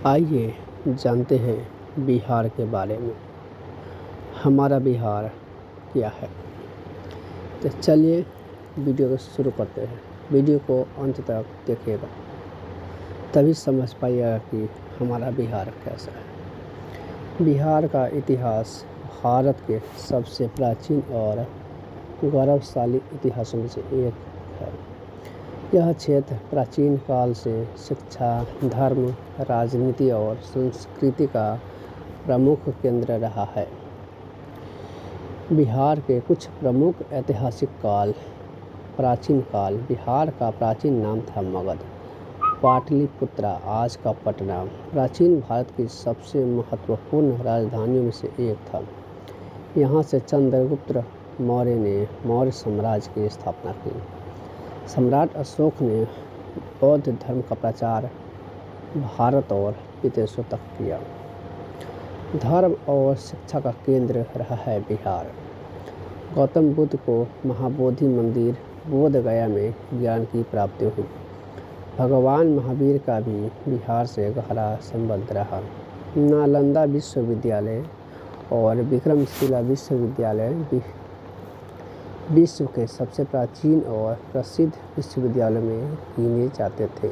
आइए जानते हैं बिहार के बारे में। हमारा बिहार क्या है। तो चलिए वीडियो को शुरू करते हैं। वीडियो को अंत तक देखिएगा, तभी समझ पाइएगा कि हमारा बिहार कैसा है। बिहार का इतिहास भारत के सबसे प्राचीन और गौरवशाली इतिहासों में से एक है। यह क्षेत्र प्राचीन काल से शिक्षा, धर्म, राजनीति और संस्कृति का प्रमुख केंद्र रहा है। बिहार के कुछ प्रमुख ऐतिहासिक काल। प्राचीन काल। बिहार का प्राचीन नाम था मगध। पाटलिपुत्रा, आज का पटना, प्राचीन भारत की सबसे महत्वपूर्ण राजधानियों में से एक था। यहाँ से चंद्रगुप्त मौर्य ने मौर्य साम्राज्य की स्थापना की। सम्राट अशोक ने बौद्ध धर्म का प्रचार भारत और विदेशों तक किया। धर्म और शिक्षा का केंद्र रहा है बिहार। गौतम बुद्ध को महाबोधि मंदिर बोध गया में ज्ञान की प्राप्ति हुई। भगवान महावीर का भी बिहार से गहरा संबंध रहा। नालंदा विश्वविद्यालय और विक्रमशिला विश्वविद्यालय विश्व के सबसे प्राचीन और प्रसिद्ध विश्वविद्यालयों में गिने जाते थे।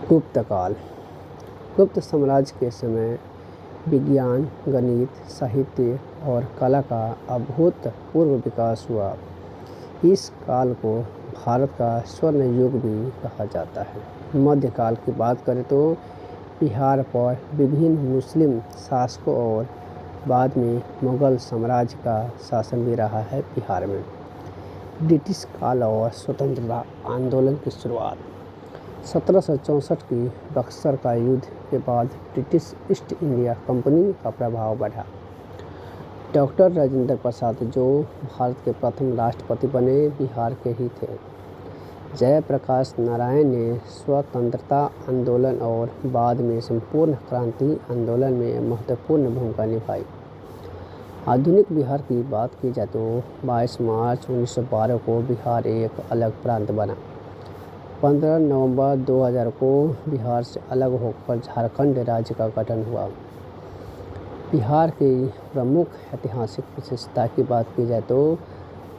गुप्त काल। गुप्त साम्राज्य के समय विज्ञान, गणित, साहित्य और कला का अभूतपूर्व विकास हुआ। इस काल को भारत का स्वर्ण युग भी कहा जाता है। मध्यकाल की बात करें तो बिहार पर विभिन्न मुस्लिम शासकों और बाद में मुगल साम्राज्य का शासन भी रहा है बिहार में। ब्रिटिश काल और स्वतंत्रता आंदोलन की शुरुआत। 1764 की बक्सर का युद्ध के बाद ब्रिटिश ईस्ट इंडिया कंपनी का प्रभाव बढ़ा। डॉक्टर राजेंद्र प्रसाद, जो भारत के प्रथम राष्ट्रपति बने, बिहार के ही थे। जयप्रकाश नारायण ने स्वतंत्रता आंदोलन और बाद में संपूर्ण क्रांति आंदोलन में महत्वपूर्ण भूमिका निभाई। आधुनिक बिहार की बात की जाए तो 22 मार्च 1912 को बिहार एक अलग प्रांत बना। 15 नवंबर 2000 को बिहार से अलग होकर झारखंड राज्य का गठन हुआ। बिहार की प्रमुख ऐतिहासिक विशेषता की बात की जाए तो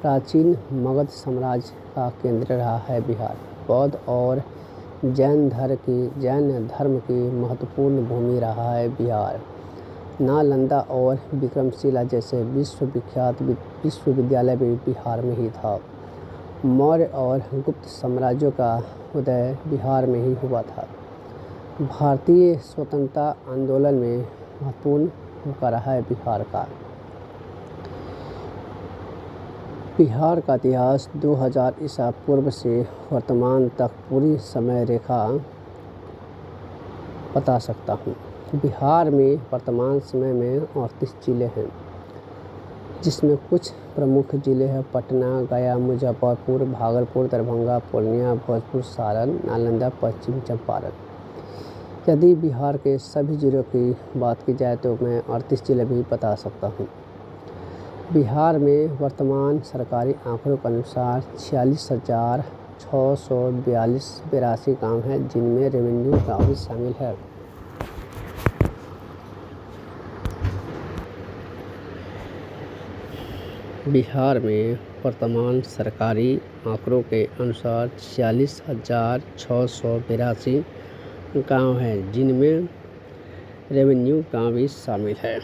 प्राचीन मगध साम्राज्य का केंद्र रहा है बिहार। बौद्ध और जैन धर्म की महत्वपूर्ण भूमि रहा है बिहार। नालंदा और विक्रमशिला जैसे विश्वविख्यात विश्वविद्यालय भी बिहार में ही था। मौर्य और गुप्त साम्राज्यों का उदय बिहार में ही हुआ था। भारतीय स्वतंत्रता आंदोलन में महत्वपूर्ण भूमिका रहा है बिहार का। बिहार का इतिहास 2000 ईसा पूर्व से वर्तमान तक पूरी समय रेखा बता सकता हूँ। बिहार में वर्तमान समय में 38 जिले हैं, जिसमें कुछ प्रमुख जिले हैं पटना, गया, मुजफ्फरपुर, भागलपुर, दरभंगा, पूर्णिया, भोजपुर, सारण, नालंदा, पश्चिम चंपारण। यदि बिहार के सभी जिलों की बात की जाए तो मैं 38 जिले भी बता सकता हूँ। बिहार में वर्तमान सरकारी आंकड़ों के अनुसार 46,642 गाँव हैं, जिनमें रेवेन्यू गाँव भी शामिल है। बिहार में वर्तमान सरकारी आंकड़ों के अनुसार 46,682 गाँव हैं, जिनमें रेवेन्यू गाँव भी शामिल है।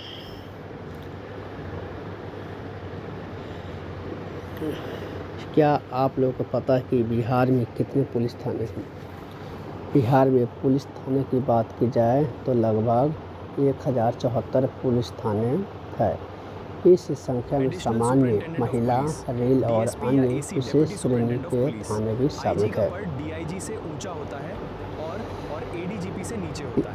क्या आप लोगों को पता है कि बिहार में कितने पुलिस थाने हैं? बिहार में पुलिस थाने की बात की जाए तो लगभग 1074 पुलिस थाने हैं। इस संख्या में सामान्य, महिला, रेल और अन्य विशेष श्रेणी के थाने भी शामिल हैं।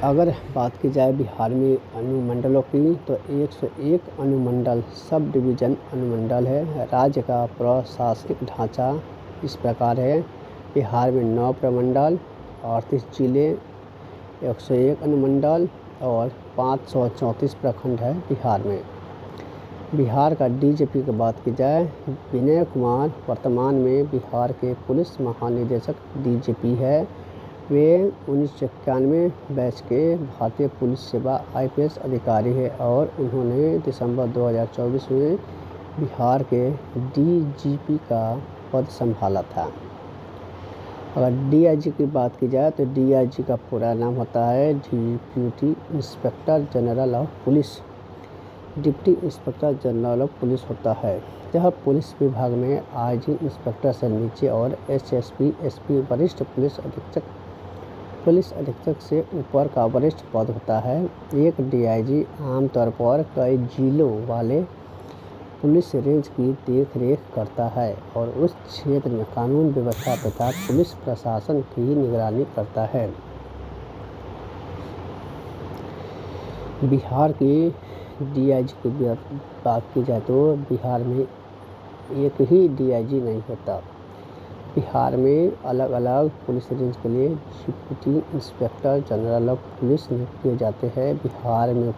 अगर बात की जाए बिहार में अनुमंडलों की तो 101 अनुमंडल सब डिवीज़न अनुमंडल है। राज्य का प्रशासनिक ढांचा इस प्रकार है। बिहार में 9 प्रमंडल, 38 जिले, 101 अनुमंडल और 534 प्रखंड है बिहार में। बिहार का डीजीपी की बात की जाए, विनय कुमार वर्तमान में बिहार के पुलिस महानिदेशक डीजीपी है। वे 1991 बैच के भारतीय पुलिस सेवा IPS अधिकारी हैं और उन्होंने दिसंबर 2024 में बिहार के DGP का पद संभाला था। अगर DIG की बात की जाए तो DIG का पूरा नाम होता है deputy inspector general of police. Deputy inspector general of police होता है। यह पुलिस विभाग में IG इंस्पेक्टर से नीचे और SSP SP वरिष्ठ पुलिस अधीक्षक से ऊपर का वरिष्ठ पद होता है। एक DIG आमतौर पर कई जिलों वाले पुलिस रेंज की देखरेख करता है और उस क्षेत्र में कानून व्यवस्था तथा पुलिस प्रशासन की निगरानी करता है। बिहार की DIG की बात की जाए तो बिहार में एक ही DIG नहीं होता। बिहार में अलग अलग पुलिस रेंज के लिए deputy inspector general of police नियुक्त किए जाते हैं। बिहार में